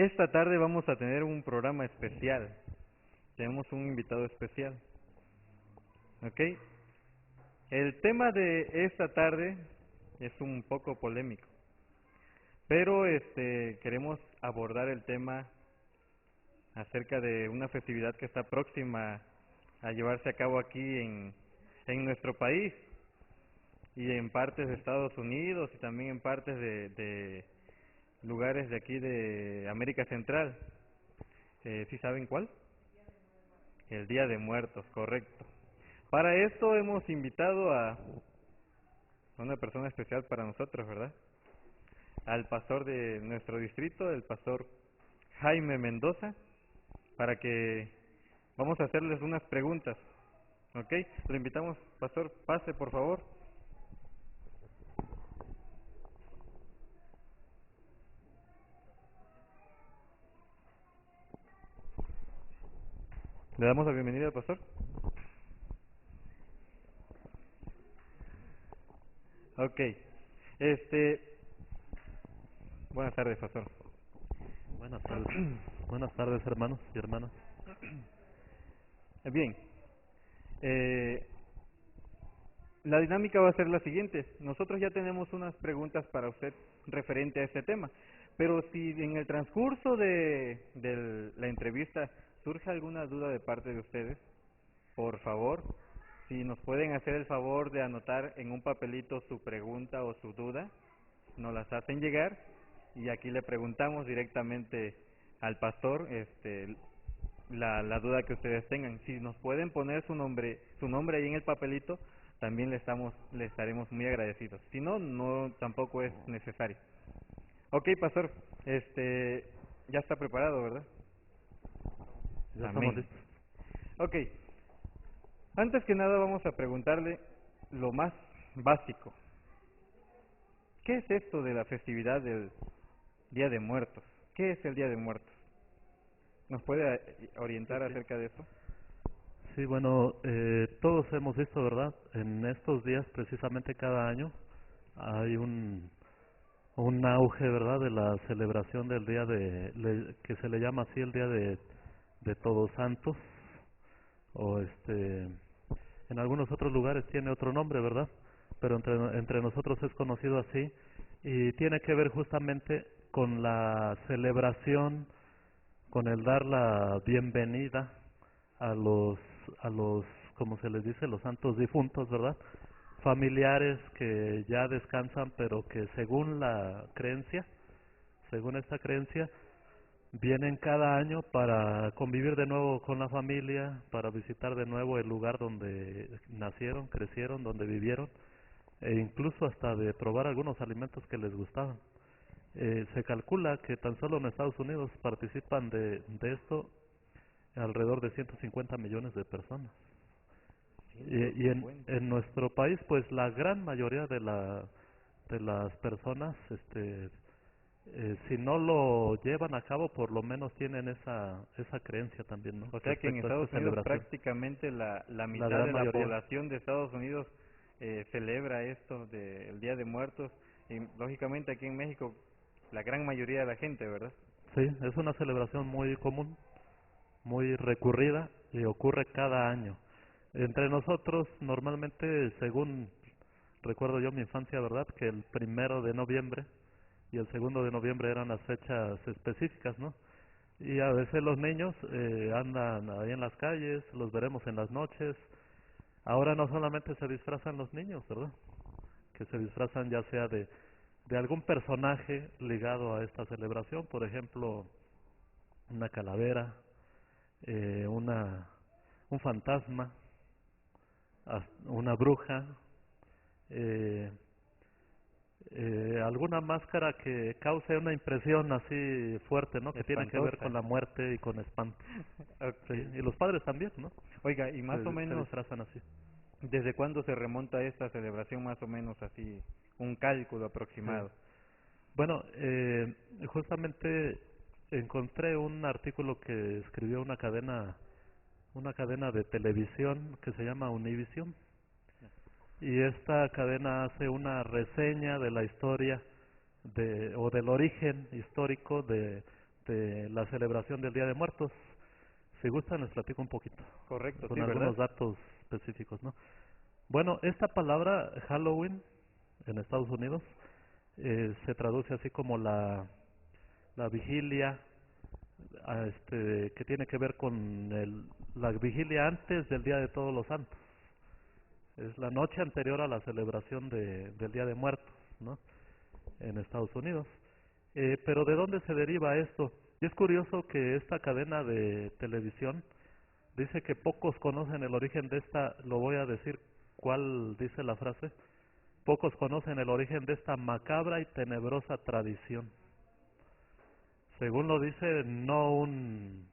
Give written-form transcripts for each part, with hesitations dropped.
Esta tarde vamos a tener un programa especial. Tenemos un invitado especial. ¿Ok? El tema de esta tarde es un poco polémico, pero queremos abordar el tema acerca de una festividad que está próxima a llevarse a cabo aquí en nuestro país y en partes de Estados Unidos y también en partes de lugares de aquí de América Central. ¿Sí saben cuál? El Día de Muertos, correcto. Para esto hemos invitado a una persona especial para nosotros, ¿verdad? Al pastor de nuestro distrito, el pastor Jaime Mendoza, para que vamos a hacerles unas preguntas. ¿Ok? Le invitamos, pastor, pase por favor. Le damos la bienvenida al pastor. Ok. Este, Buenas tardes, pastor. Buenas tardes. Buenas tardes, hermanos y hermanas. Bien. Eh, la dinámica va a ser la siguiente. Nosotros ya tenemos unas preguntas para usted referente a este tema, pero si en el transcurso de la entrevista surge alguna duda de parte de ustedes, por favor, si nos pueden hacer el favor de anotar en un papelito su pregunta o su duda, nos las hacen llegar y aquí le preguntamos directamente al pastor la duda que ustedes tengan. Si nos pueden poner su nombre ahí en el papelito, también le estaremos muy agradecidos. Si no, no tampoco es necesario. Ok, pastor, ya está preparado, ¿verdad? Ya estamos Amén. listos. Ok, antes que nada vamos a preguntarle lo más básico. ¿Qué es esto de la festividad del Día de Muertos? ¿Qué es el Día de Muertos? ¿Nos puede Sí, orientar sí. acerca de eso? Sí, bueno, todos hemos visto, ¿verdad? En estos días, precisamente cada año, hay un auge, ¿verdad? De la celebración del día que se le llama así el Día de Todos Santos, o en algunos otros lugares tiene otro nombre, ¿verdad? Pero entre nosotros es conocido así, y tiene que ver justamente con la celebración, con el dar la bienvenida a los, como se les dice, los santos difuntos, ¿verdad? Familiares que ya descansan, pero que según esta creencia, vienen cada año para convivir de nuevo con la familia, para visitar de nuevo el lugar donde nacieron, crecieron, donde vivieron, e incluso hasta de probar algunos alimentos que les gustaban. Se calcula que tan solo en Estados Unidos participan de esto alrededor de 150 millones de personas. Y en 150. nuestro país, pues la gran mayoría de las personas, si no lo llevan a cabo, por lo menos tienen esa creencia también, ¿no? O sea que en Respecto a esta Estados Unidos celebración. prácticamente la La mitad gran de la mayoría. población de Estados Unidos celebra esto del Día de Muertos y lógicamente aquí en México la gran mayoría de la gente, ¿verdad? Sí, es una celebración muy común, muy recurrida y ocurre cada año. Entre nosotros, normalmente, según recuerdo yo mi infancia, ¿verdad? Que el 1 de noviembre y el 2 de noviembre eran las fechas específicas, ¿no? Y a veces los niños andan ahí en las calles, los veremos en las noches. Ahora no solamente se disfrazan los niños, ¿verdad? Que se disfrazan ya sea de algún personaje ligado a esta celebración, por ejemplo, una calavera, un fantasma, una bruja, eh, alguna máscara que cause una impresión así fuerte, ¿no? Que tiene que ver con Espantosa. la muerte y con espanto. Sí, Ok. y los padres también, ¿no? Oiga, y más o Se menos, disfrazan así. ¿desde cuándo se remonta esta celebración más o menos así? Un cálculo Sí. aproximado. Bueno, justamente encontré un artículo que escribió una cadena de televisión que se llama Univision, y esta cadena hace una reseña de la historia o del origen histórico de la celebración del Día de Muertos. Si gustan, les platico un poquito, Correcto, con sí, ¿verdad? algunos datos específicos, ¿no? Bueno, esta palabra Halloween en Estados Unidos se traduce así como la vigilia, que tiene que ver con la vigilia antes del Día de Todos los Santos. Es la noche anterior a la celebración del Día de Muertos, ¿no? En Estados Unidos. Pero ¿de dónde se deriva esto? Y es curioso que esta cadena de televisión dice que pocos conocen el origen de esta, lo voy a decir cuál dice la frase, pocos conocen el origen de esta macabra y tenebrosa tradición. Según lo dice no un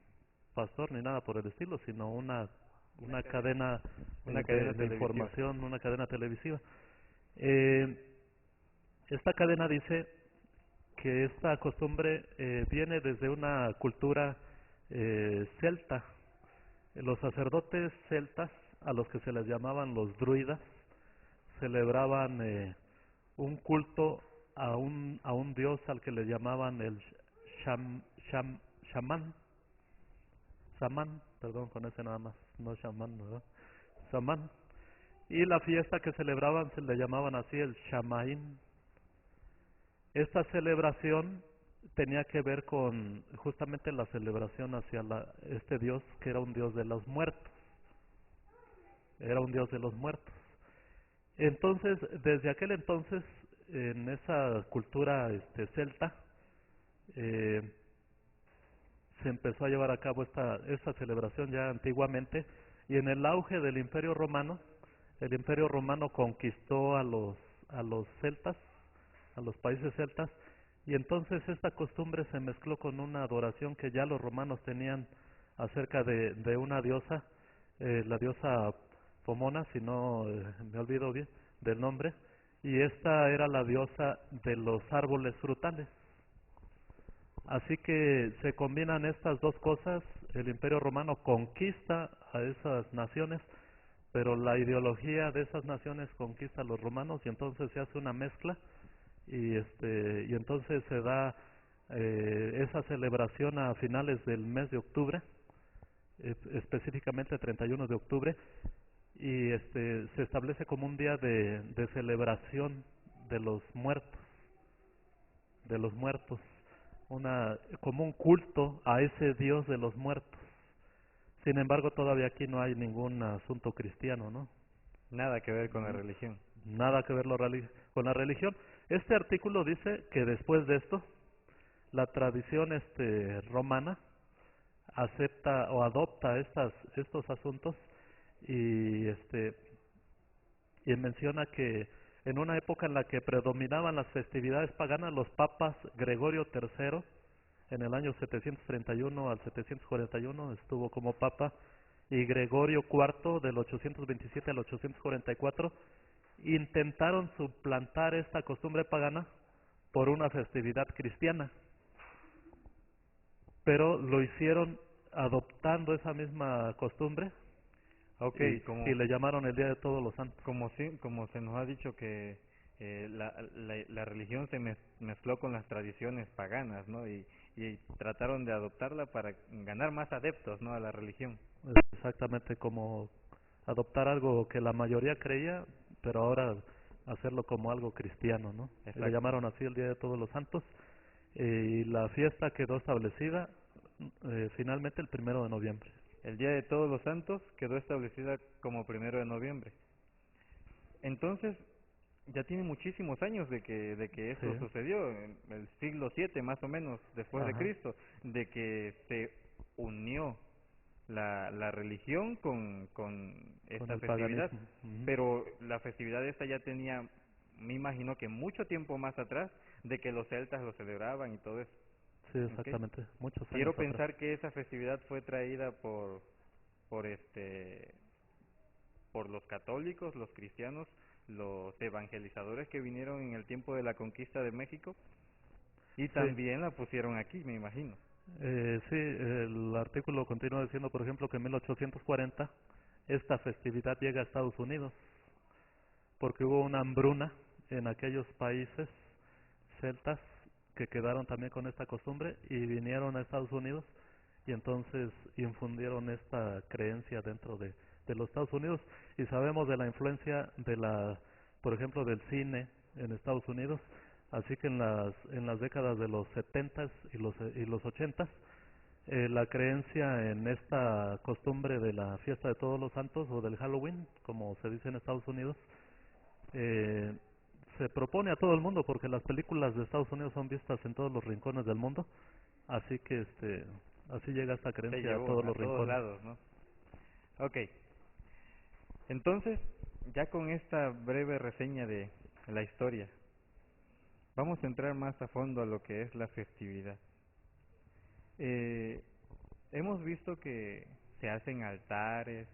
pastor ni nada por el estilo, sino una cadena Una cadena de televisiva. información, una cadena televisiva. Eh, Esta cadena dice que esta costumbre viene desde una cultura celta. Los sacerdotes celtas, a los que se les llamaban los druidas, celebraban un culto a un dios al que le llamaban el sham, shaman, samán, perdón, con ese nada más, no shaman, ¿verdad? Samán. Y la fiesta que celebraban se le llamaban así el Shamaín. Esta celebración tenía que ver con justamente la celebración hacia este dios que era un dios de los muertos, era un dios de los muertos. Entonces, desde aquel entonces, en esa cultura celta, eh, se empezó a llevar a cabo esta celebración ya antiguamente, y en el auge del Imperio Romano, el Imperio Romano conquistó a los celtas, a los países celtas, y entonces esta costumbre se mezcló con una adoración que ya los romanos tenían acerca de una diosa, la diosa Pomona, si no me olvido bien del nombre, y esta era la diosa de los árboles frutales. Así que se combinan estas dos cosas, el Imperio Romano conquista a esas naciones, pero la ideología de esas naciones conquista a los romanos y entonces se hace una mezcla y entonces se da esa celebración a finales del mes de octubre, específicamente el 31 de octubre, y se establece como un día de celebración de los muertos, de los muertos, como un culto a ese Dios de los muertos. Sin embargo, todavía aquí no hay ningún asunto cristiano, ¿no? Nada que ver con la N- religión. Nada que ver con la religión. Este artículo dice que después de esto, la tradición romana acepta o adopta estos asuntos y y menciona que en una época en la que predominaban las festividades paganas, los papas Gregorio III, en el año 731 al 741 estuvo como papa, y Gregorio IV del 827 al 844 intentaron suplantar esta costumbre pagana por una festividad cristiana, pero lo hicieron adoptando esa misma costumbre Ok, y le llamaron el Día de Todos los Santos. como se nos ha dicho que la religión se mezcló con las tradiciones paganas, ¿no? Y trataron de adoptarla para ganar más adeptos, ¿no? A la religión. Es exactamente como adoptar algo que la mayoría creía, pero ahora hacerlo como algo cristiano, ¿no? Le Exacto. llamaron así el Día de Todos los Santos, y la fiesta quedó establecida finalmente el 1 de noviembre. El Día de Todos los Santos quedó establecida como 1 de noviembre. Entonces, ya tiene muchísimos años de que Sí, esto sucedió, en el siglo VII más o menos después de ajá, Cristo, de que se unió la religión con con esta el festividad. paganismo. Ujú. Pero la festividad esta ya tenía, me imagino que mucho tiempo más atrás, de que los celtas lo celebraban y todo eso. Sí, ¿Ok? exactamente, muchos años Quiero atrás. pensar que esa festividad fue traída por por los católicos, los cristianos, los evangelizadores que vinieron en el tiempo de la conquista de México y Sí, también la pusieron aquí, me imagino. sí, el artículo continúa diciendo, por ejemplo, que en 1840 esta festividad llega a Estados Unidos porque hubo una hambruna en aquellos países celtas que quedaron también con esta costumbre y vinieron a Estados Unidos y entonces infundieron esta creencia dentro de los Estados Unidos y sabemos de la influencia de por ejemplo, del cine en Estados Unidos, así que en las décadas de los 70s y los 80s, la creencia en esta costumbre de la fiesta de Todos los Santos o del Halloween, como se dice en Estados Unidos, eh, se propone a todo el mundo porque las películas de Estados Unidos son vistas en todos los rincones del mundo, así que así llega esta Se creencia a llevó todos a los todos rincones. lados, ¿no? Ok, entonces, ya con esta breve reseña de la historia, vamos a entrar más a fondo a lo que es la festividad. Eh, Hemos visto que se hacen altares,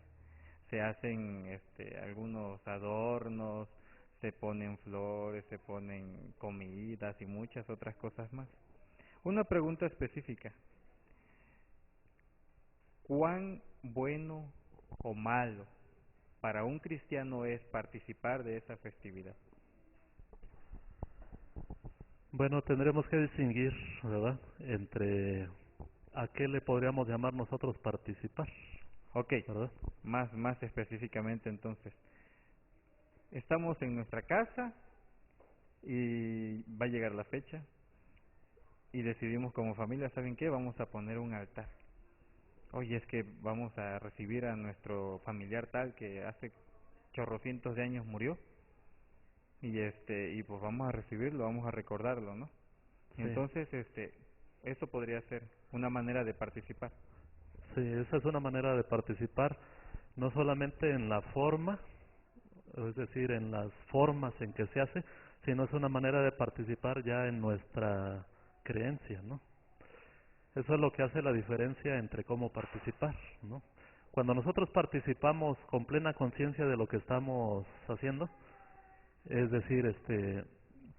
se hacen algunos adornos, se ponen flores, se ponen comidas y muchas otras cosas más. Una pregunta específica: ¿cuán bueno o malo para un cristiano es participar de esa festividad? Bueno, tendremos que distinguir, ¿verdad?, entre a qué le podríamos llamar nosotros participar, Ok, ¿verdad? más específicamente entonces. Estamos en nuestra casa y va a llegar la fecha y decidimos como familia, ¿saben qué? Vamos a poner un altar. Oye, es que vamos a recibir a nuestro familiar tal que hace chorrocientos de años murió y pues vamos a recibirlo, vamos a recordarlo, ¿no? Sí, Entonces, eso podría ser una manera de participar. sí, esa es una manera de participar, no solamente en la forma, es decir, en las formas en que se hace, sino es una manera de participar ya en nuestra creencia, ¿no? Eso es lo que hace la diferencia entre cómo participar, ¿no? Cuando nosotros participamos con plena conciencia de lo que estamos haciendo, es decir,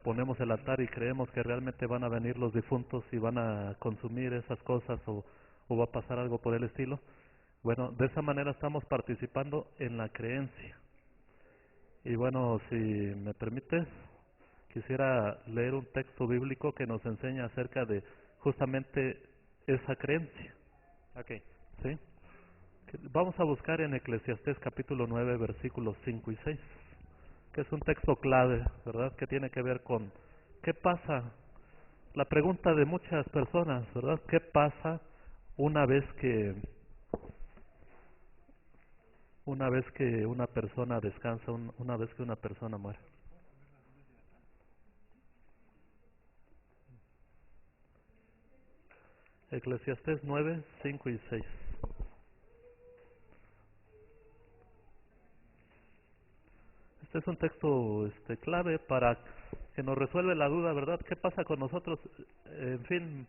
ponemos el altar y creemos que realmente van a venir los difuntos y van a consumir esas cosas o va a pasar algo por el estilo, bueno, de esa manera estamos participando en la creencia. Y bueno, si me permites, quisiera leer un texto bíblico que nos enseña acerca de justamente esa creencia, Ok, ¿sí? Vamos a buscar en Eclesiastés capítulo 9 versículos 5 y 6, que es un texto clave, ¿verdad? Que tiene que ver con qué pasa, la pregunta de muchas personas, ¿verdad? ¿Qué pasa una vez que una persona descansa, una vez que una persona muere? Eclesiastés 9, 5 y 6. Este es un texto clave para que nos resuelve la duda, ¿verdad? ¿Qué pasa con nosotros? En fin,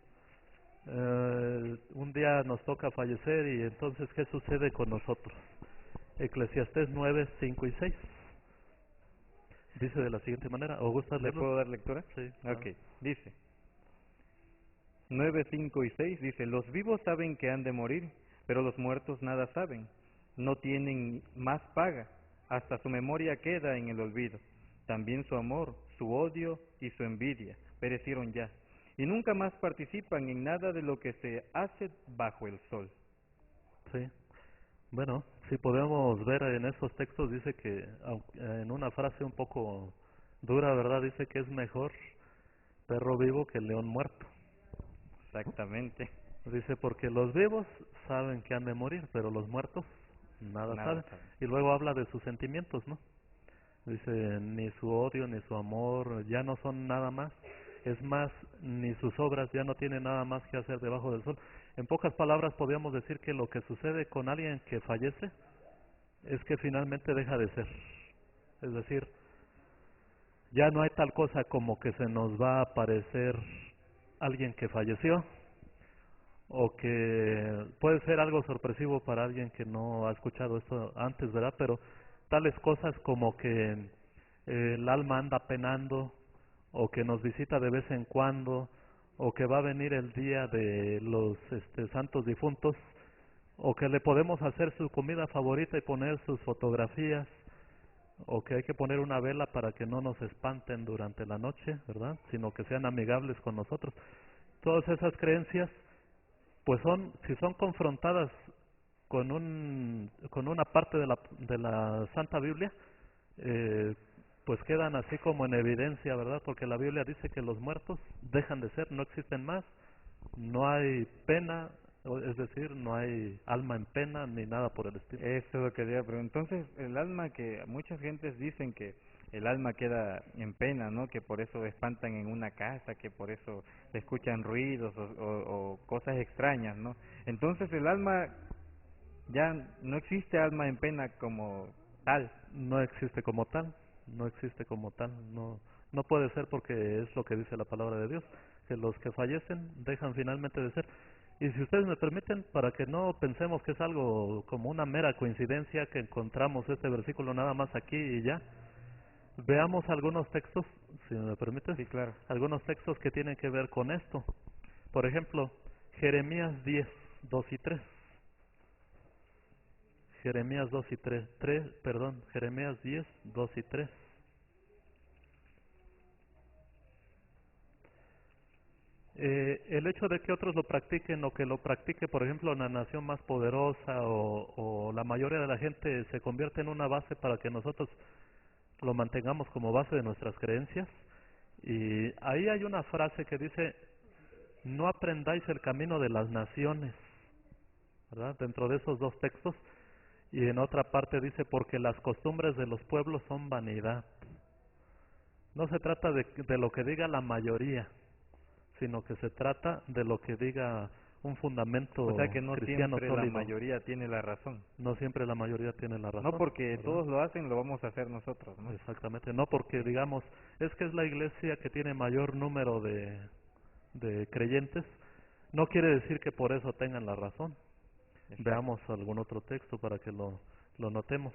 un día nos toca fallecer y entonces, ¿qué sucede con nosotros? Eclesiastés 9, 5 y 6. Dice de la siguiente manera, ¿o gustas ¿le leerlo? puedo dar lectura? Sí, Ok, claro. dice 9, 5 y 6, dice: los vivos saben que han de morir, pero los muertos nada saben, no tienen más paga, hasta su memoria queda en el olvido. También su amor, su odio y su envidia perecieron ya, y nunca más participan en nada de lo que se hace bajo el sol. Sí. Bueno, si podemos ver en estos textos, dice que, en una frase un poco dura, ¿verdad? Dice que es mejor perro vivo que león muerto. Exactamente, Dice, porque los vivos saben que han de morir, pero los muertos nada nada saben. saben. Y luego habla de sus sentimientos, ¿no? Dice, ni su odio ni su amor ya no son nada más. Es más, ni sus obras ya no tienen nada más que hacer debajo del sol. En pocas palabras, podríamos decir que lo que sucede con alguien que fallece es que finalmente deja de ser. Es decir, ya no hay tal cosa como que se nos va a aparecer alguien que falleció, o que puede ser algo sorpresivo para alguien que no ha escuchado esto antes, ¿verdad? Pero tales cosas como que el alma anda penando, o que nos visita de vez en cuando, o que va a venir el día de los santos difuntos, o que le podemos hacer su comida favorita y poner sus fotografías, o que hay que poner una vela para que no nos espanten durante la noche, ¿verdad? Sino que sean amigables con nosotros. Todas esas creencias, pues si son confrontadas con una parte de la Santa Biblia, eh, pues quedan así como en evidencia, ¿verdad? Porque la Biblia dice que los muertos dejan de ser, no existen más, no hay pena, es decir, no hay alma en pena ni nada por el estilo. Eso es lo que digo, pero entonces el alma, que muchas gentes dicen que el alma queda en pena, ¿no? Que por eso espantan en una casa, que por eso se escuchan ruidos o cosas extrañas, ¿no? Entonces el alma, ya no existe alma en pena como tal. No existe como tal, no existe como tal, no puede ser, porque es lo que dice la palabra de Dios, que los que fallecen dejan finalmente de ser. Y si ustedes me permiten, para que no pensemos que es algo como una mera coincidencia que encontramos este versículo nada más aquí y ya, veamos algunos textos, si me permites, Sí, claro. algunos textos que tienen que ver con esto. Por ejemplo, Jeremías 10, 2 y 3. Jeremías 2 y 3, perdón, Jeremías 10, 2 y 3. El hecho de que otros lo practiquen, o que lo practique, por ejemplo, una nación más poderosa, o la mayoría de la gente, se convierte en una base para que nosotros lo mantengamos como base de nuestras creencias. Y ahí hay una frase que dice: no aprendáis el camino de las naciones, ¿verdad? Dentro de esos dos textos. Y en otra parte dice: porque las costumbres de los pueblos son vanidad. No se trata de lo que diga la mayoría, sino que se trata de lo que diga un O sea fundamento que no cristiano siempre la sólido. mayoría tiene la razón. No siempre la mayoría tiene la No razón, porque ¿verdad? todos lo hacen, lo vamos a hacer nosotros, ¿no? Exactamente, no porque Okay. digamos, es que es la iglesia que tiene mayor número de creyentes, no quiere decir que por eso tengan la razón. Exacto. Veamos algún otro texto para que lo notemos.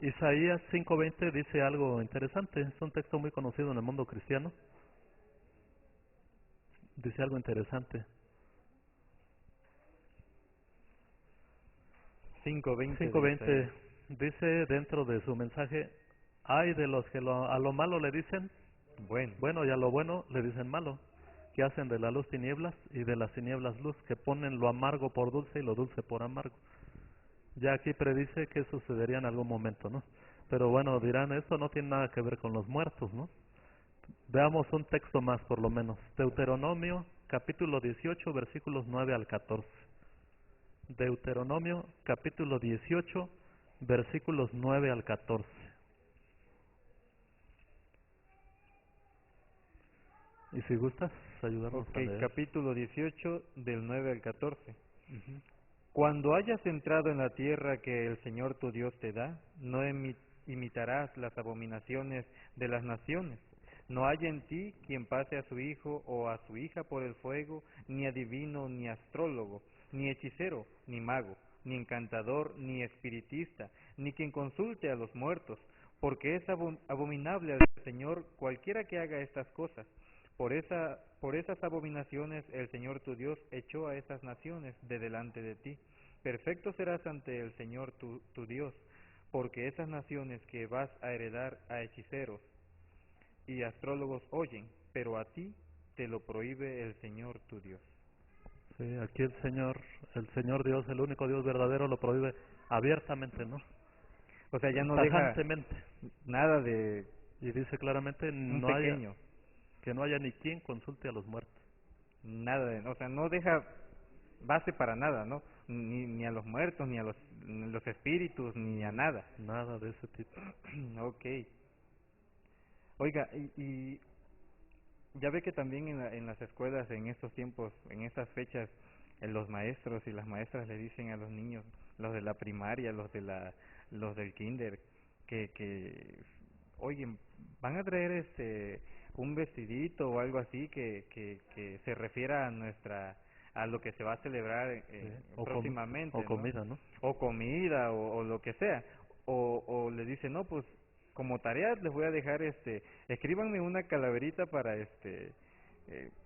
Isaías 5:20 dice algo interesante, es un texto muy conocido en el mundo cristiano. Dice algo interesante. 5:20 de 5:20 Isaías. dice dentro de su mensaje: hay de los que a lo malo le dicen Bueno, bueno, y a lo bueno le dicen malo, que hacen de la luz tinieblas y de las tinieblas luz, que ponen lo amargo por dulce y lo dulce por amargo. Ya aquí predice que sucedería en algún momento, ¿no? Pero bueno, dirán, esto no tiene nada que ver con los muertos, ¿no? Veamos un texto más, por lo menos. Deuteronomio, capítulo 18, versículos 9 al 14. Deuteronomio, capítulo 18, versículos 9 al 14. Y si gustas, ayudarnos ok, a leer. capítulo 18 del 9 al 14. Ujú. Cuando hayas entrado en la tierra que el Señor tu Dios te da, no imitarás las abominaciones de las naciones. No hay en ti quien pase a su hijo o a su hija por el fuego, ni adivino, ni astrólogo, ni hechicero, ni mago, ni encantador, ni espiritista, ni quien consulte a los muertos, porque es abominable al Señor cualquiera que haga estas cosas. Por esas abominaciones el Señor tu Dios echó a esas naciones de delante de ti. Perfecto serás ante el Señor tu Dios, porque esas naciones que vas a heredar a hechiceros y astrólogos oyen, pero a ti te lo prohíbe el Señor tu Dios. Sí, aquí el Señor Dios, el único Dios verdadero, lo prohíbe abiertamente, ¿no? O sea, ya no deja Tajantemente. nada de Y dice claramente: un pequeño, que no haya ni quien consulte a los muertos. nada de, o sea, no deja base para nada, ¿no? Ni a los muertos, ni a los espíritus, ni a nada. Nada de ese tipo. Ok. Oiga, y ya ve que también en las escuelas, en estos tiempos, en estas fechas, los maestros y las maestras le dicen a los niños, los de la primaria, los del kinder, que, oye, van a traer un vestidito o algo así que se refiera a lo que se va a celebrar Sí. O próximamente, ¿no? comida, ¿no? O comida o lo que sea. O le dicen, no, pues como tarea les voy a dejar escríbanme una calaverita para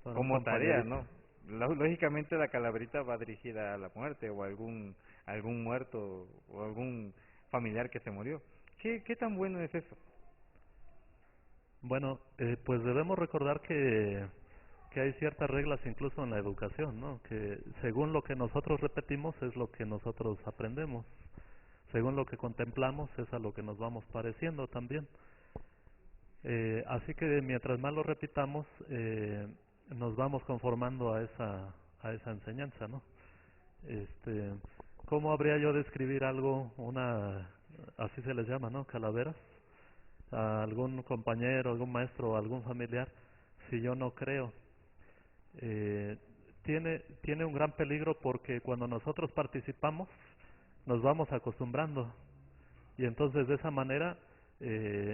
Para un como tarea, compañerito. ¿no? Lógicamente la calaverita va dirigida a la muerte o algún muerto o algún familiar que se murió. ¿Qué tan bueno es eso? Bueno, pues debemos recordar que hay ciertas reglas incluso en la educación, ¿no? Que según lo que nosotros repetimos es lo que nosotros aprendemos. Según lo que contemplamos es a lo que nos vamos pareciendo también. Así que mientras más lo repitamos, nos vamos conformando a esa enseñanza, ¿no? Este, ¿Cómo habría yo de escribir algo, así se les llama, ¿no? Calaveras, a algún compañero, algún maestro, algún familiar, si yo no creo? Eh, tiene un gran peligro porque cuando nosotros participamos, nos vamos acostumbrando y entonces de esa manera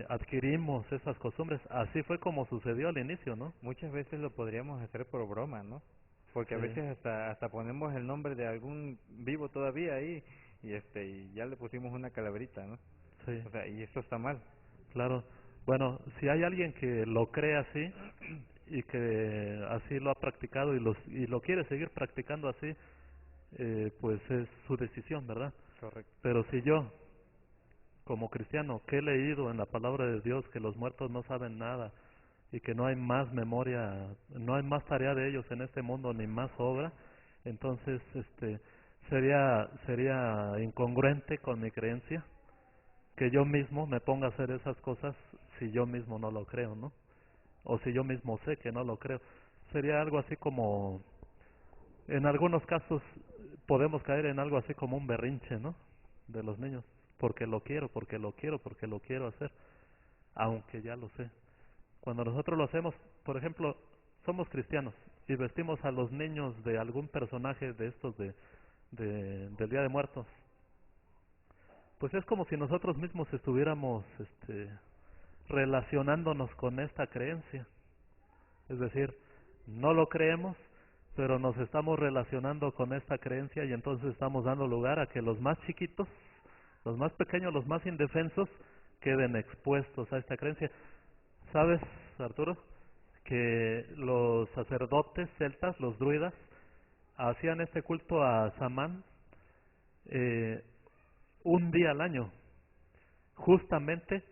adquirimos esas costumbres. Así fue como sucedió al inicio, ¿no? Muchas veces lo podríamos hacer por broma, ¿no? Porque a Sí, veces hasta ponemos el nombre de algún vivo todavía ahí y ya le pusimos una calaverita, ¿no? sí, O sea, y eso está mal. claro. Bueno, si hay alguien que lo cree así y que así lo ha practicado y lo quiere seguir practicando así, pues es su decisión, ¿verdad? Correcto. Pero si yo, como cristiano, que he leído en la palabra de Dios que los muertos no saben nada y que no hay más memoria, no hay más tarea de ellos en este mundo ni más obra, entonces sería incongruente con mi creencia que yo mismo me ponga a hacer esas cosas si yo mismo no lo creo, ¿no? O si yo mismo sé que no lo creo. Sería algo así como, en algunos casos podemos caer en algo así como un berrinche, ¿no? De los niños, porque lo quiero, porque lo quiero, porque lo quiero hacer, aunque ya lo sé. Cuando nosotros lo hacemos, por ejemplo, somos cristianos y vestimos a los niños de algún personaje de estos del Día de Muertos, pues es como si nosotros mismos estuviéramos relacionándonos con esta creencia. Es decir, no lo creemos, pero nos estamos relacionando con esta creencia y entonces estamos dando lugar a que los más chiquitos, los más pequeños, los más indefensos, queden expuestos a esta creencia. ¿Sabes, Arturo? Que los sacerdotes celtas, los druidas, hacían este culto a Samán eh, un día al año, justamente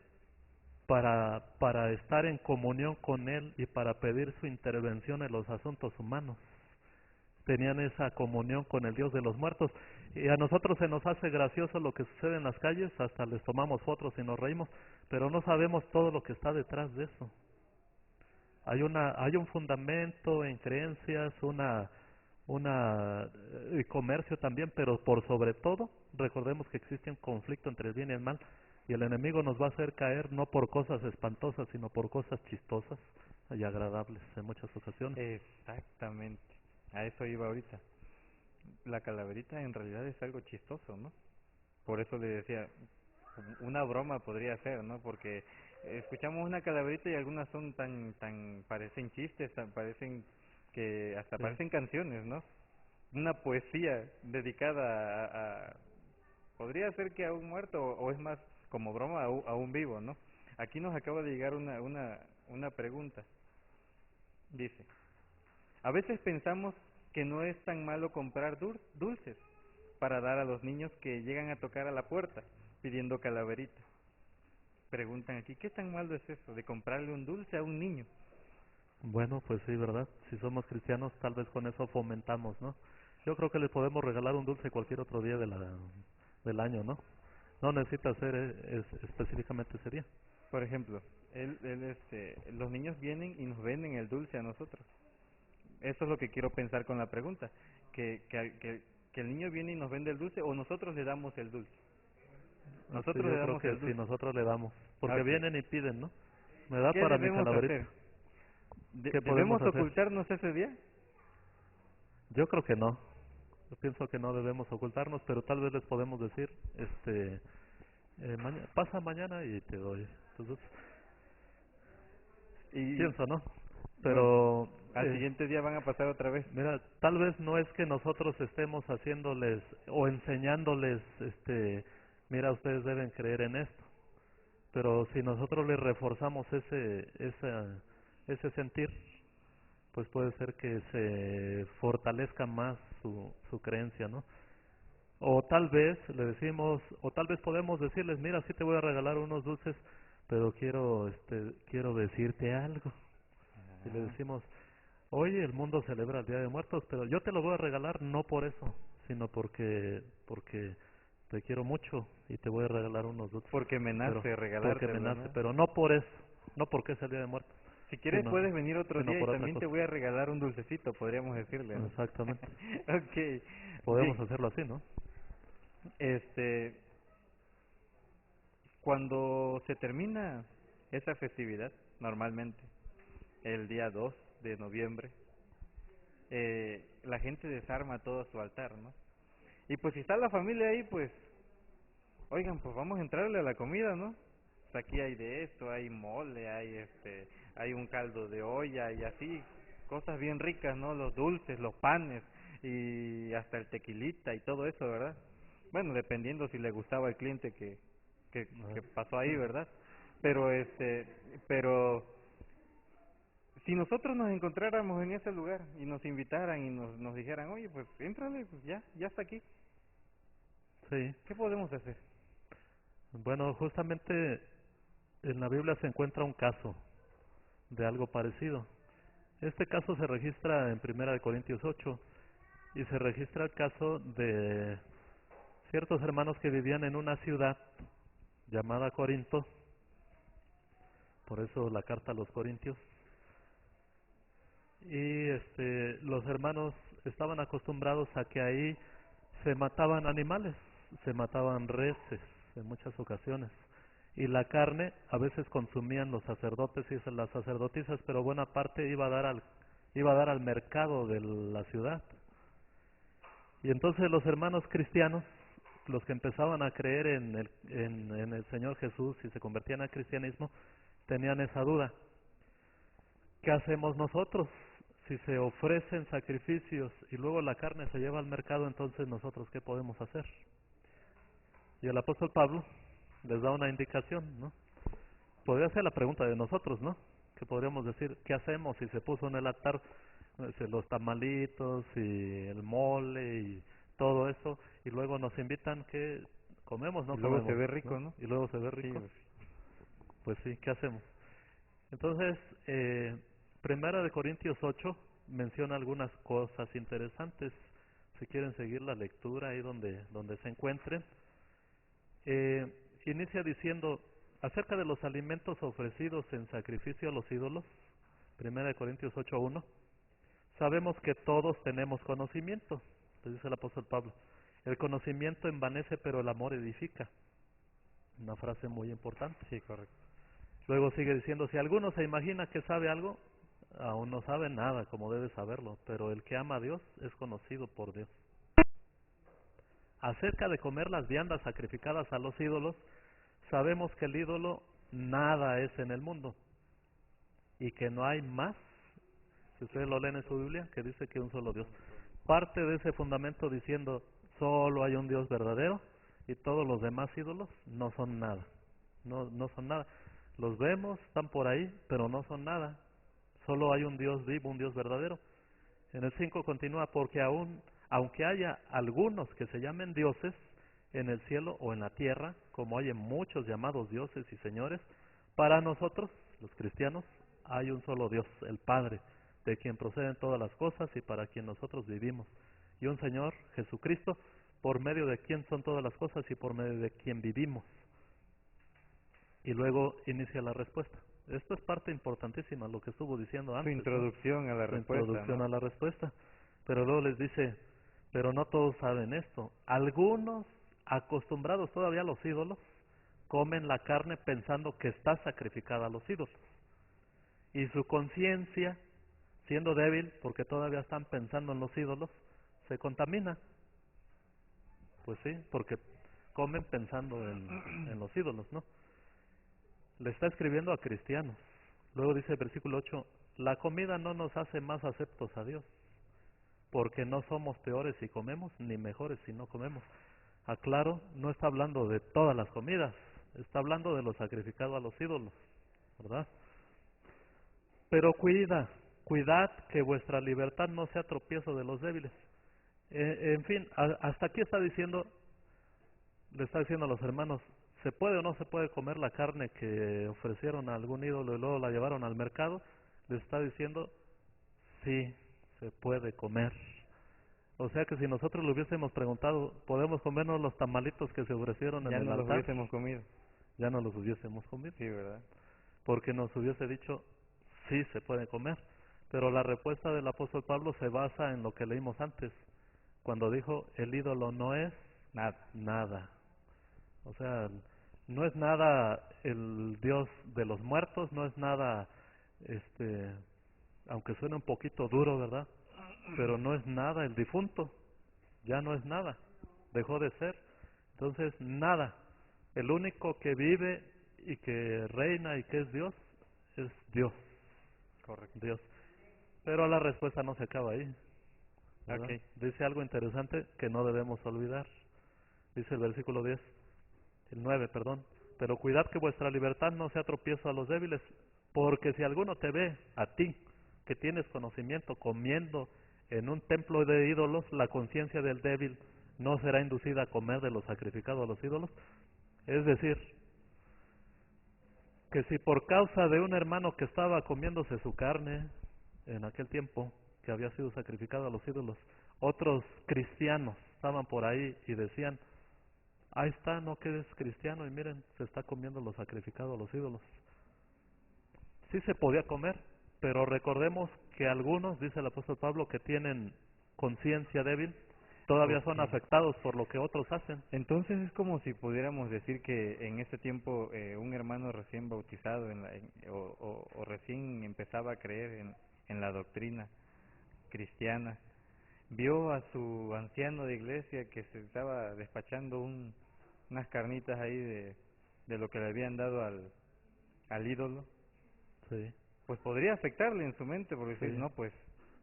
para estar en comunión con Él y para pedir su intervención en los asuntos humanos. Tenían esa comunión con el Dios de los muertos. Y a nosotros se nos hace gracioso lo que sucede en las calles, hasta les tomamos fotos y nos reímos, pero no sabemos todo lo que está detrás de eso. Hay un fundamento en creencias, y comercio también, pero por sobre todo, recordemos que existe un conflicto entre el bien y el mal, y el enemigo nos va a hacer caer no por cosas espantosas, sino por cosas chistosas y agradables en muchas ocasiones. Exactamente. A eso iba ahorita. La calaverita en realidad es algo chistoso, ¿no? Por eso le decía, una broma podría ser, ¿no? Porque escuchamos una calaverita y algunas son tan parecen chistes, parecen que hasta Sí, parecen canciones, ¿no? Una poesía dedicada podría ser que a un muerto o es más como broma a un vivo, ¿no? Aquí nos acaba de llegar una pregunta. Dice, a veces pensamos que no es tan malo comprar dulces para dar a los niños que llegan a tocar a la puerta pidiendo calaverita. Preguntan aquí, ¿qué tan malo es eso de comprarle un dulce a un niño? bueno, pues sí, ¿verdad? Si somos cristianos, tal vez con eso fomentamos, ¿no? Yo creo que le podemos regalar un dulce cualquier otro día del año, ¿no? No necesita ser específicamente ese día. Por ejemplo, los niños vienen y nos venden el dulce a nosotros. Eso es lo que quiero pensar con la pregunta, que el niño viene y nos vende el dulce o nosotros le damos el dulce. Así Nosotros le yo creo damos que el si dulce. nosotros le damos, porque Ok. vienen y piden, ¿no? Me da ¿Qué para mi debemos calaverita. hacer? ¿Qué podemos ¿Debemos hacer? ocultarnos ese día? Yo creo que no. Yo pienso que no debemos ocultarnos, pero tal vez les podemos decir, pasa mañana y te doy. Entonces, Y pienso, ¿no? bueno, Pero, al siguiente día van a pasar otra vez. mira, tal vez no es que nosotros estemos haciéndoles o enseñándoles, mira, ustedes deben creer en esto. Pero si nosotros les reforzamos ese sentir, pues puede ser que se fortalezca más su creencia, ¿no? O tal vez le decimos, o tal vez podemos decirles, mira, sí te voy a regalar unos dulces, pero quiero decirte algo. Y le Ah, decimos, oye, el mundo celebra el Día de Muertos, pero yo te lo voy a regalar no por eso, sino porque te quiero mucho y te voy a regalar unos dulces. porque me Pero nace porque me regalártelo, nace, ¿no? pero no por eso, no porque es el Día de Muertos, Si quieres sino, puedes venir otro sino día y por otra también te cosa. voy a regalar un dulcecito, podríamos decirle, ¿no? Exactamente. Ok, Podemos bien. hacerlo así, ¿no? Este, cuando se termina esa festividad, normalmente, el día 2 de noviembre, la gente desarma todo su altar, ¿no? Y pues si está la familia ahí, pues, oigan, pues vamos a entrarle a la comida, ¿no? Pues aquí hay de esto, hay mole, hay un caldo de olla y así, cosas bien ricas, ¿no? Los dulces, los panes y hasta el tequilita y todo eso, ¿verdad? Bueno, dependiendo si le gustaba al cliente que pasó ahí, ¿verdad? Pero pero si nosotros nos encontráramos en ese lugar y nos invitaran y nos dijeran, oye, pues éntrale, pues ya está aquí, Sí. ¿qué podemos hacer? Bueno, justamente en la Biblia se encuentra un caso de algo parecido. Este caso se registra en Primera de Corintios 8 y se registra el caso de ciertos hermanos que vivían en una ciudad llamada Corinto, por eso la carta a los Corintios, y los hermanos estaban acostumbrados a que ahí se mataban animales, se mataban reses en muchas ocasiones, y la carne a veces consumían los sacerdotes y las sacerdotisas, pero buena parte iba a dar al mercado de la ciudad. Y entonces los hermanos cristianos, los que empezaban a creer en el Señor Jesús y se convertían al cristianismo, tenían esa duda. ¿Qué hacemos nosotros? Si se ofrecen sacrificios y luego la carne se lleva al mercado, entonces nosotros ¿qué podemos hacer? Y el apóstol Pablo les da una indicación, ¿no? Podría ser la pregunta de nosotros, ¿no? Que podríamos decir, ¿qué hacemos si se puso en el altar los tamalitos y el mole y todo eso y luego nos invitan, ¿qué comemos? Y No luego se comemos, ve rico, ¿no? ¿no? Y luego se ve Sí, rico. pues, Pues sí, ¿qué hacemos? Entonces, Primera de Corintios 8 menciona algunas cosas interesantes. Si quieren seguir la lectura ahí donde se encuentren, inicia diciendo acerca de los alimentos ofrecidos en sacrificio a los ídolos. Primera de Corintios 8:1. Sabemos que todos tenemos conocimiento, le dice el apóstol Pablo. El conocimiento envanece, pero el amor edifica. Una frase muy importante. sí, correcto. Luego sigue diciendo, si alguno se imagina que sabe algo, aún no sabe nada como debe saberlo, pero el que ama a Dios es conocido por Dios. Acerca de comer las viandas sacrificadas a los ídolos, sabemos que el ídolo nada es en el mundo y que no hay más, si ustedes lo leen en su Biblia, que dice que un solo Dios. Parte de ese fundamento diciendo, solo hay un Dios verdadero y todos los demás ídolos no son nada, no son nada. Los vemos, están por ahí, pero no son nada. Solo hay un Dios vivo, un Dios verdadero. En el 5 continúa, porque aunque haya algunos que se llamen dioses en el cielo o en la tierra, como hay muchos llamados dioses y señores, para nosotros, los cristianos, hay un solo Dios, el Padre, de quien proceden todas las cosas y para quien nosotros vivimos, y un Señor, Jesucristo, por medio de quien son todas las cosas y por medio de quien vivimos. Y luego inicia la respuesta. Esto es parte importantísima, lo que estuvo diciendo Su antes, ¿no? introducción a la Su respuesta, introducción ¿no? a la respuesta. Pero luego les dice, pero no todos saben esto. Algunos, acostumbrados todavía a los ídolos, comen la carne pensando que está sacrificada a los ídolos. Y su conciencia, siendo débil, porque todavía están pensando en los ídolos, se contamina. Pues sí, porque comen pensando en los ídolos, ¿no? Le está escribiendo a cristianos. Luego dice el versículo 8, la comida no nos hace más aceptos a Dios, porque no somos peores si comemos, ni mejores si no comemos. Aclaro, no está hablando de todas las comidas, está hablando de lo sacrificado a los ídolos, ¿verdad? Pero cuidad que vuestra libertad no sea tropiezo de los débiles. En fin, hasta aquí está diciendo, le está diciendo a los hermanos, ¿se puede o no se puede comer la carne que ofrecieron a algún ídolo y luego la llevaron al mercado? Les está diciendo, sí, se puede comer. O sea que si nosotros le hubiésemos preguntado, ¿podemos comernos los tamalitos que se ofrecieron en Ya el no los altar? hubiésemos comido. Ya no los hubiésemos comido, Sí, ¿verdad? porque nos hubiese dicho, sí, se puede comer. Pero la respuesta del apóstol Pablo se basa en lo que leímos antes, cuando dijo, el ídolo no es Nada. nada. O sea, no es nada el Dios de los muertos, no es nada, aunque suene un poquito duro, ¿verdad? Pero no es nada el difunto, ya no es nada, dejó de ser. Entonces, nada. El único que vive y que reina y que es Dios, es Dios, Correcto. Dios. Pero la respuesta no se acaba ahí, ¿verdad? Ok. Dice algo interesante que no debemos olvidar. Dice el versículo 10, el 9, perdón. Pero cuidad que vuestra libertad no sea tropiezo a los débiles, porque si alguno te ve, a ti, que tienes conocimiento, comiendo en un templo de ídolos, la conciencia del débil no será inducida a comer de lo sacrificado a los ídolos. Es decir, que si por causa de un hermano que estaba comiéndose su carne en aquel tiempo, que había sido sacrificado a los ídolos, otros cristianos estaban por ahí y decían, ahí está, no que es cristiano y miren, se está comiendo lo sacrificado a los ídolos. Sí se podía comer, pero recordemos que algunos, dice el apóstol Pablo, que tienen conciencia débil, todavía son Ok. afectados por lo que otros hacen. Entonces es como si pudiéramos decir que en ese tiempo un hermano recién bautizado o recién empezaba a creer en la doctrina cristiana, vio a su anciano de iglesia que se estaba despachando unas carnitas ahí de lo que le habían dado al ídolo, Sí, pues podría afectarle en su mente, porque decir, sí, no, pues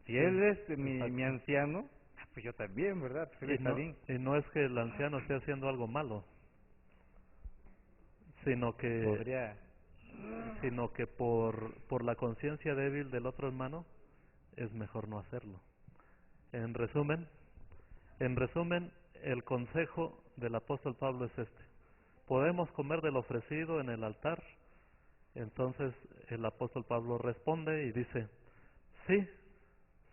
si sí, él es mi exacto. anciano, pues yo también, ¿verdad? Pues él está bien. Y no es que el anciano esté haciendo algo malo, sino que Podría, por la conciencia débil del otro hermano es mejor no hacerlo. En resumen, en resumen, el consejo del apóstol Pablo es este: podemos comer del ofrecido en el altar. Entonces el apóstol Pablo responde y dice, sí,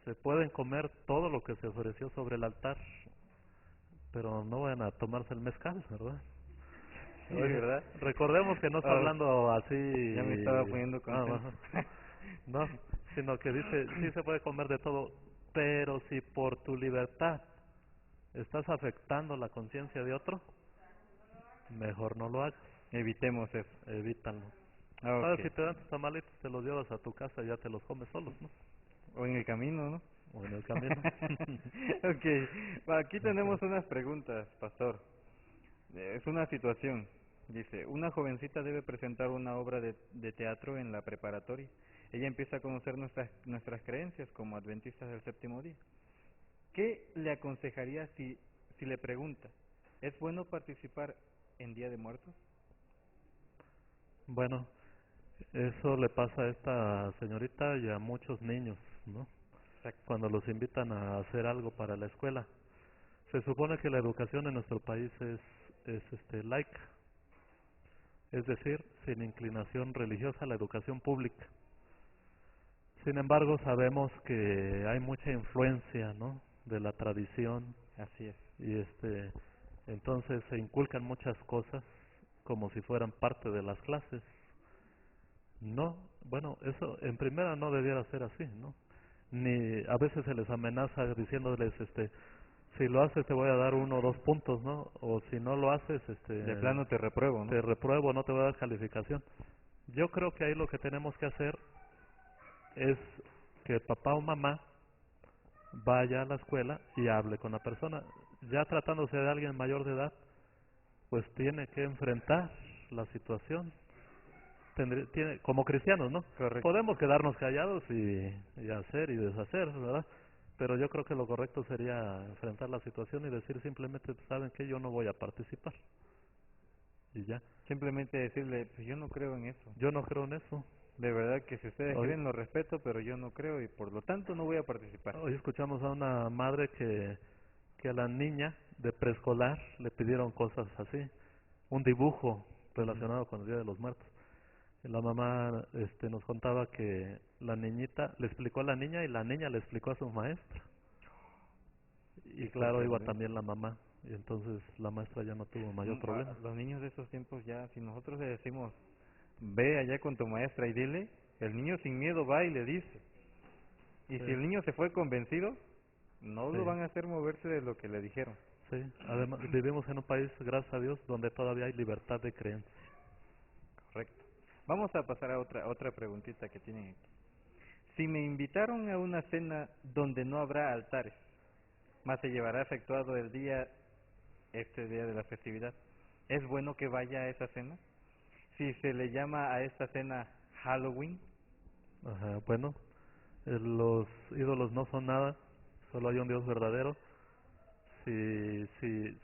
se pueden comer todo lo que se ofreció sobre el altar, pero no van a tomarse el mezcal, ¿verdad? sí, Oye, ¿verdad? recordemos que no está Oh, hablando ya me estaba así, poniendo contento. no, sino que dice, sí se puede comer de todo, pero si por tu libertad estás afectando la conciencia de otro, mejor no lo hagas, Evitemos eso. evítalo. Ok. Ahora si te dan tus tamalitos, te los llevas a tu casa y ya te los comes solos, ¿no? O en el camino, ¿no? O en el camino. Ok. Va, aquí Ok. tenemos unas preguntas, pastor. Es una situación. Dice, una jovencita debe presentar una obra de teatro en la preparatoria. Ella empieza a conocer nuestras creencias como adventistas del séptimo día. ¿Qué le aconsejaría si le pregunta, ¿es bueno participar en Día de Muertos? Bueno, eso le pasa a esta señorita y a muchos niños, ¿no? Exacto. Cuando los invitan a hacer algo para la escuela. Se supone que la educación en nuestro país es laica, es decir, sin inclinación religiosa, la educación pública. Sin embargo, sabemos que hay mucha influencia, ¿no?, de la tradición Así es. y entonces se inculcan muchas cosas como si fueran parte de las clases. No, bueno, eso en primera no debiera ser así, ¿no? Ni a veces se les amenaza diciéndoles, si lo haces te voy a dar 1 o 2 puntos, ¿no? O si no lo haces, De plano te repruebo, ¿no? te repruebo, no te voy a dar calificación. Yo creo que ahí lo que tenemos que hacer es que papá o mamá vaya a la escuela y hable con la persona. Ya tratándose de alguien mayor de edad, pues tiene que enfrentar la situación. Como cristianos, ¿no? Correcto. Podemos quedarnos callados y hacer y deshacer, ¿verdad? Pero yo creo que lo correcto sería enfrentar la situación y decir simplemente, ¿saben qué? Yo no voy a participar. Y ya. Simplemente decirle, pues yo no creo en eso. Yo no creo en eso. De verdad que si ustedes Hoy, creen lo respeto, pero yo no creo y por lo tanto no voy a participar. hoy escuchamos a una madre que que a la niña de preescolar le pidieron cosas así, un dibujo relacionado con el Día de los Muertos. Y la mamá nos contaba que la niñita le explicó a la niña y la niña le explicó a su maestra. Y Qué claro, iba sorprendente. también la mamá. Y entonces la maestra ya no tuvo mayor problema. Los niños de esos tiempos ya, si nosotros le decimos, ve allá con tu maestra y dile, el niño sin miedo va y le dice. Y Sí, si el niño se fue convencido, no lo sí, van a hacer moverse de lo que le dijeron. sí. Además, vivimos en un país, gracias a Dios, donde todavía hay libertad de creencia. Correcto. Vamos a pasar a otra preguntita que tienen aquí. Si me invitaron a una cena donde no habrá altares, más se llevará efectuado el día, este día de la festividad, ¿es bueno que vaya a esa cena? Si se le llama a esta cena Halloween, Ajá, bueno, los ídolos no son nada, solo hay un Dios verdadero. Si si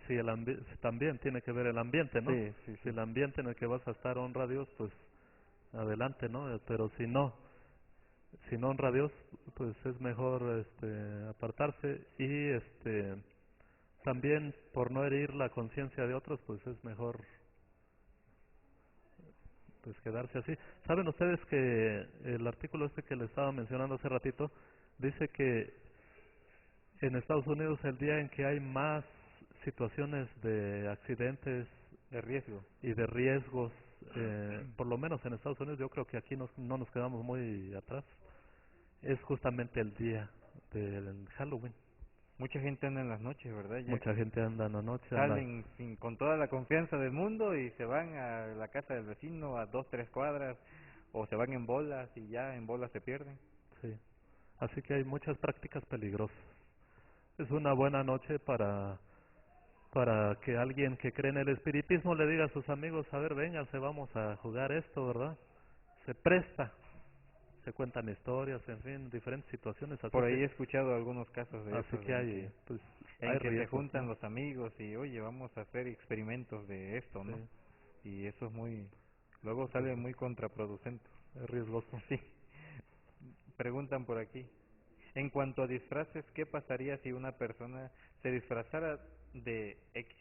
también tiene que ver el ambiente, ¿no? sí, sí, Si sí. el ambiente en el que vas a estar honra a Dios, pues adelante, ¿no? Pero si no honra a Dios, pues es mejor apartarse y también por no herir la conciencia de otros, pues es mejor pues quedarse así. ¿Saben ustedes que el artículo este que les estaba mencionando hace ratito dice que en Estados Unidos el día en que hay más situaciones de accidentes De riesgo. y de riesgos, por lo menos en Estados Unidos, yo creo que aquí no nos quedamos muy atrás, es justamente el día del Halloween. Mucha gente anda en las noches, ¿verdad? Ya Mucha gente anda en la noche, anda, salen con toda la confianza del mundo y se van a la casa del vecino a 2, 3 cuadras, o se van en bolas y ya en bolas se pierden. sí. Así que hay muchas prácticas peligrosas. Es una buena noche para que alguien que cree en el espiritismo le diga a sus amigos, a ver, vénganse, vamos a jugar esto, ¿verdad? Se presta, se cuentan historias, en fin, diferentes situaciones, Por ahí he escuchado algunos casos de así esos que pues, hay en que se riesgos, juntan ¿no? los amigos y oye, vamos a hacer experimentos de esto, Sí, ¿no? Y eso es luego pues, sale muy contraproducente. es riesgoso. Sí, preguntan por aquí. En cuanto a disfraces, ¿qué pasaría si una persona se disfrazara de X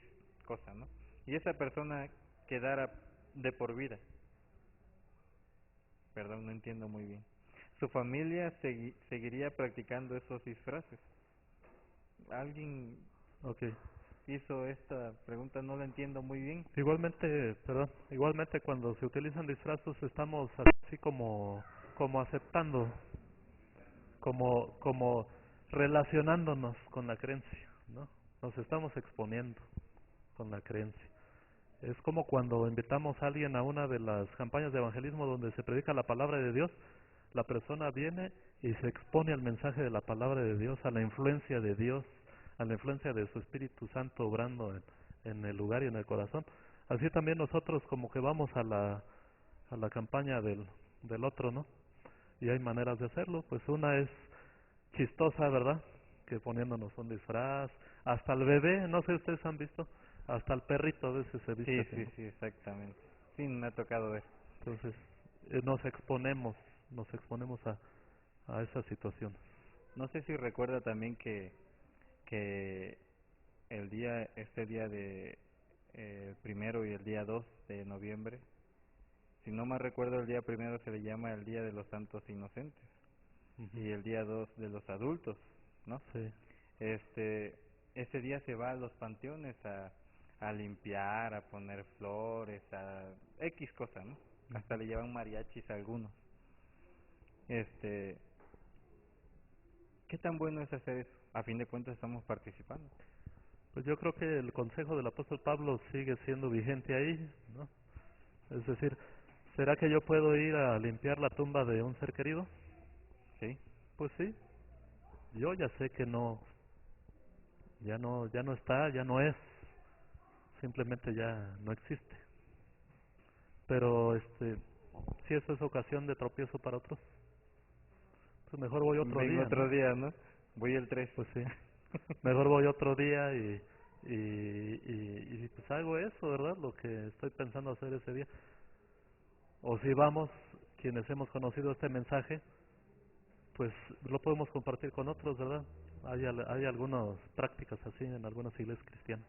cosa, ¿no? Y esa persona quedara de por vida. Perdón, no entiendo muy bien. Su familia seguiría practicando esos disfraces. Alguien Okay. hizo esta pregunta, no la entiendo muy bien. Igualmente, perdón, igualmente cuando se utilizan disfrazos estamos así como aceptando, como relacionándonos con la creencia, ¿no? Nos estamos exponiendo con la creencia. Es como cuando invitamos a alguien a una de las campañas de evangelismo donde se predica la palabra de Dios, la persona viene y se expone al mensaje de la palabra de Dios, a la influencia de Dios, a la influencia de su Espíritu Santo obrando en el lugar y en el corazón. Así también nosotros como que vamos a la campaña del otro, ¿no? Y hay maneras de hacerlo, pues una es chistosa, ¿verdad? Que poniéndonos un disfraz, hasta el bebé, no sé si ustedes han visto, hasta el perrito a veces se viste Sí, así, sí, ¿no? sí, exactamente. Sí, me ha tocado ver. Entonces, nos exponemos a esa situación. No sé si recuerda también que este día de primero y el día 2 de noviembre, si no me recuerdo, el día primero se le llama el Día de los Santos Inocentes Ujú. y el día 2 de los adultos, ¿no? Sí, Este, ese día se va a los panteones a limpiar, a poner flores, a X cosa, ¿no? Hasta ujú. le llevan mariachis a algunos. Este, ¿Qué tan bueno es hacer eso? A fin de cuentas estamos participando. Pues yo creo que el consejo del apóstol Pablo sigue siendo vigente ahí, ¿no? Es decir, ¿será que yo puedo ir a limpiar la tumba de un ser querido? ¿Sí? Pues sí, yo ya sé que ya no está, ya no es, simplemente ya no existe. Pero si eso es ocasión de tropiezo para otros, pues mejor voy otro Vengo día, otro ¿no? día, ¿no? Voy el 3. Pues sí, mejor voy otro día y pues hago eso, ¿verdad? Lo que estoy pensando hacer ese día. O si vamos, quienes hemos conocido este mensaje, pues lo podemos compartir con otros, ¿verdad? hay algunas prácticas así en algunas iglesias cristianas.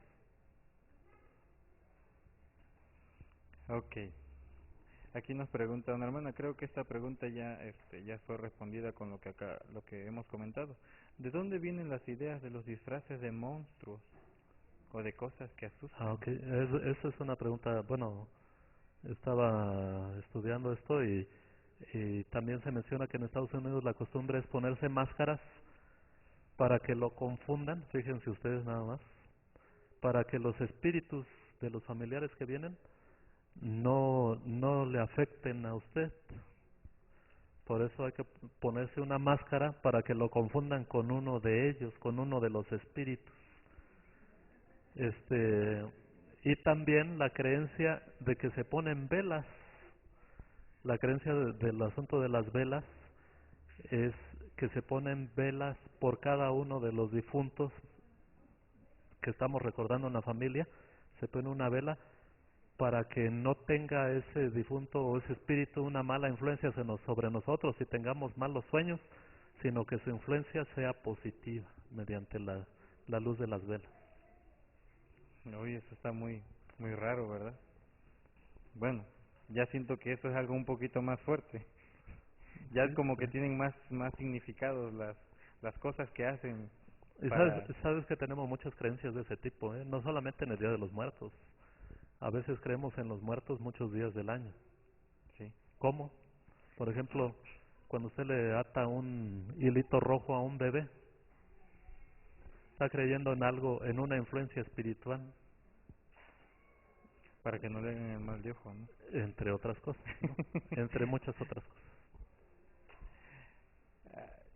Ok. Aquí nos pregunta una hermana, creo que esta pregunta ya fue respondida con lo que hemos comentado. ¿De dónde vienen las ideas de los disfraces de monstruos o de cosas que asustan? Ok, esa es una pregunta, bueno, estaba estudiando esto y también se menciona que en Estados Unidos la costumbre es ponerse máscaras para que lo confundan, fíjense ustedes nada más, para que los espíritus de los familiares que vienen no le afecten a usted. Por eso hay que ponerse una máscara para que lo confundan con uno de ellos, con uno de los espíritus. Este, y también la creencia de que se ponen velas. La creencia del asunto de las velas es que se ponen velas por cada uno de los difuntos que estamos recordando en la familia. Se pone una vela para que no tenga ese difunto o ese espíritu una mala influencia sobre nosotros y tengamos malos sueños, sino que su influencia sea positiva mediante la luz de las velas. Oye, eso está muy raro, ¿verdad? Bueno, ya siento que eso es algo un poquito más fuerte. Ya es Sí, como sí. que tienen más significados las cosas que hacen Y para... sabes que tenemos muchas creencias de ese tipo, ¿eh? No solamente en el Día de los Muertos. A veces creemos en los muertos muchos días del año. Sí. ¿Cómo? Por ejemplo, cuando usted le ata un hilito rojo a un bebé, está creyendo en algo, en una influencia espiritual, Para que no le den el mal de ojo, ¿no? entre otras cosas, ¿no? Entre muchas otras cosas.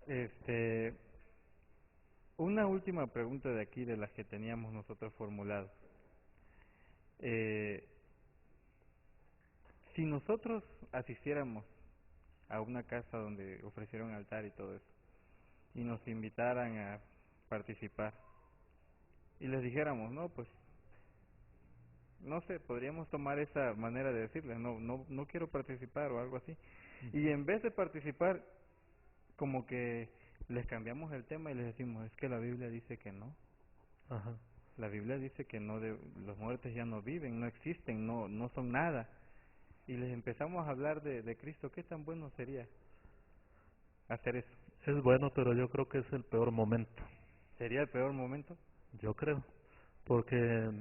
Este, una última pregunta de aquí, de las que teníamos nosotros formuladas. Eh, si nosotros asistiéramos a una casa donde ofrecieron altar y todo eso, y nos invitaran a participar, y les dijéramos, no, pues, no sé, podríamos tomar esa manera de decirles, no quiero participar o algo así. Y en vez de participar, como que les cambiamos el tema y les decimos, es que la Biblia dice que no. Ajá. La Biblia dice que no, los muertos ya no viven, no existen, no son nada. Y les empezamos a hablar de Cristo. ¿Qué tan bueno sería hacer eso? Es bueno, pero yo creo que es el peor momento. ¿Sería el peor momento? Yo creo. Porque,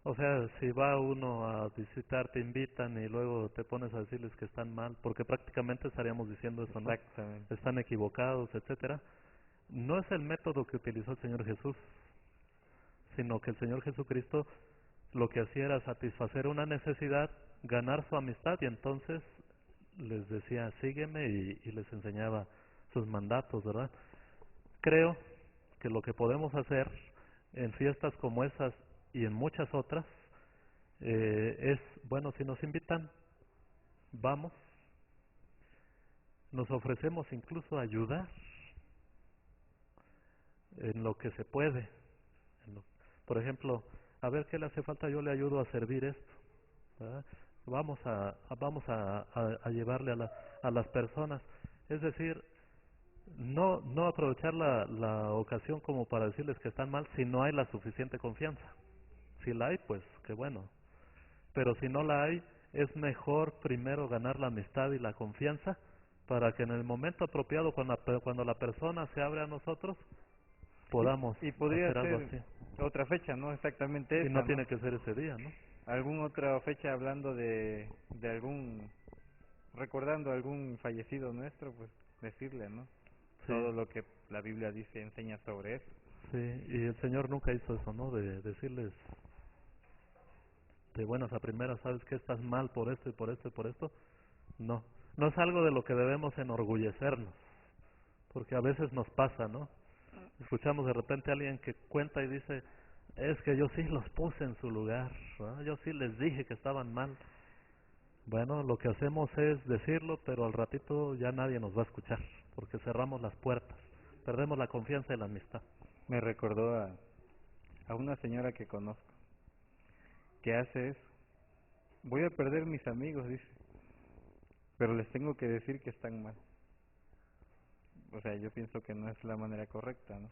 o sea, si va uno a visitar, te invitan y luego te pones a decirles que están mal, porque prácticamente estaríamos diciendo eso, ¿no? Exactamente. Están equivocados, etcétera. No es el método que utilizó el Señor Jesús, sino que el Señor Jesucristo lo que hacía era satisfacer una necesidad, ganar su amistad y entonces les decía, sígueme y les enseñaba sus mandatos, ¿verdad? Creo que lo que podemos hacer en fiestas como esas y en muchas otras es, bueno, si nos invitan, vamos, nos ofrecemos incluso a ayudar en lo que se puede. en lo- por ejemplo, a ver qué le hace falta, yo le ayudo a servir esto, ¿verdad? Vamos a llevarle a las personas. Es decir, no aprovechar la ocasión como para decirles que están mal si no hay la suficiente confianza. Si la hay, pues qué bueno. Pero si no la hay, es mejor primero ganar la amistad y la confianza para que en el momento apropiado, cuando la persona se abre a nosotros, podamos Y podría hacer algo ser así. otra fecha, no exactamente Y no esa, ¿no? tiene que ser ese día, ¿no? Alguna otra fecha hablando de algún, recordando algún fallecido nuestro, pues decirle, ¿no? Sí, Todo lo que la Biblia dice, enseña sobre eso. sí. Y el Señor nunca hizo eso, ¿no? De decirles de buenas a primeras, sabes que estás mal por esto y por esto y por esto. No, no es algo de lo que debemos enorgullecernos, porque a veces nos pasa, ¿no? Escuchamos de repente a alguien que cuenta y dice, es que yo sí los puse en su lugar, ¿verdad? Yo sí les dije que estaban mal. Bueno, lo que hacemos es decirlo, pero al ratito ya nadie nos va a escuchar, porque cerramos las puertas, perdemos la confianza y la amistad. Me recordó a una señora que conozco, que hace eso. Voy a perder mis amigos, dice, pero les tengo que decir que están mal. O sea, yo pienso que no es la manera correcta, ¿no?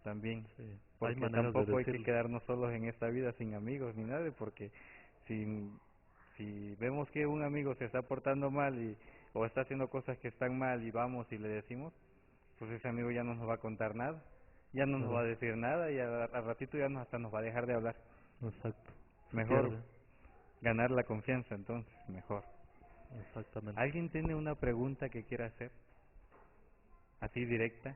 También, Sí, hay porque maneras de tampoco hay que decirlo. quedarnos solos en esta vida sin amigos ni nada, porque si, si vemos que un amigo se está portando mal o está haciendo cosas que están mal y vamos y le decimos, pues ese amigo ya no nos va a contar nada, ya no nos va Claro, a decir nada y al ratito ya hasta nos va a dejar de hablar. exacto. Se Mejor pierde, ganar la confianza entonces, mejor. exactamente. ¿Alguien tiene una pregunta que quiera hacer? Así directa.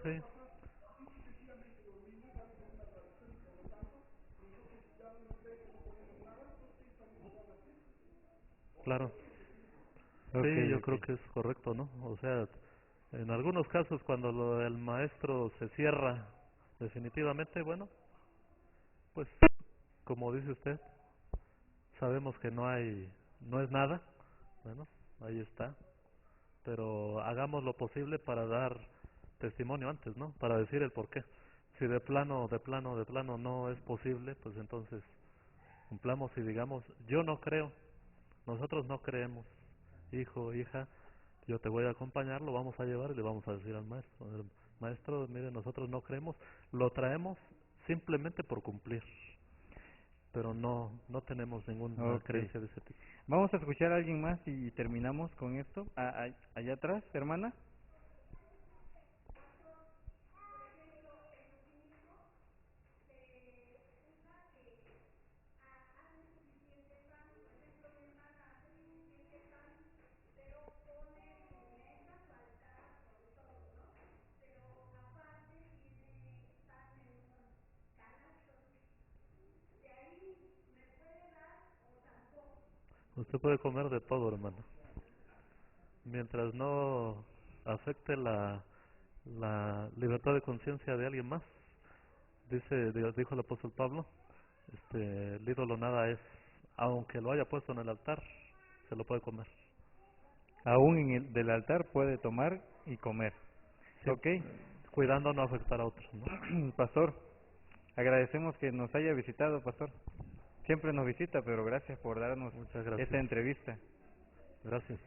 Sí, claro. Ok, Sí, yo ok. creo que es correcto, ¿no? O sea, en algunos casos cuando el maestro se cierra definitivamente, bueno, pues como dice usted, sabemos que no es nada, bueno, ahí está, pero hagamos lo posible para dar testimonio antes, ¿no? Para decir el por qué. Si de plano no es posible, pues entonces cumplamos y digamos, yo no creo, nosotros no creemos, hijo, hija, yo te voy a acompañar, lo vamos a llevar y le vamos a decir al maestro, maestro, mire, nosotros no creemos, lo traemos simplemente por cumplir, pero no tenemos ninguna Ok. creencia de ese tipo. Vamos a escuchar a alguien más y terminamos con esto. Allá atrás, hermana. Usted puede comer de todo, hermano, mientras no afecte la libertad de conciencia de alguien más. Dijo el apóstol Pablo, el ídolo nada es, aunque lo haya puesto en el altar, se lo puede comer. Aún en el del altar puede tomar y comer. Ok. Cuidando no afectar a otros, ¿no? Pastor, agradecemos que nos haya visitado, pastor. Siempre nos visita, pero gracias por darnos Muchas esta gracias. entrevista. Gracias.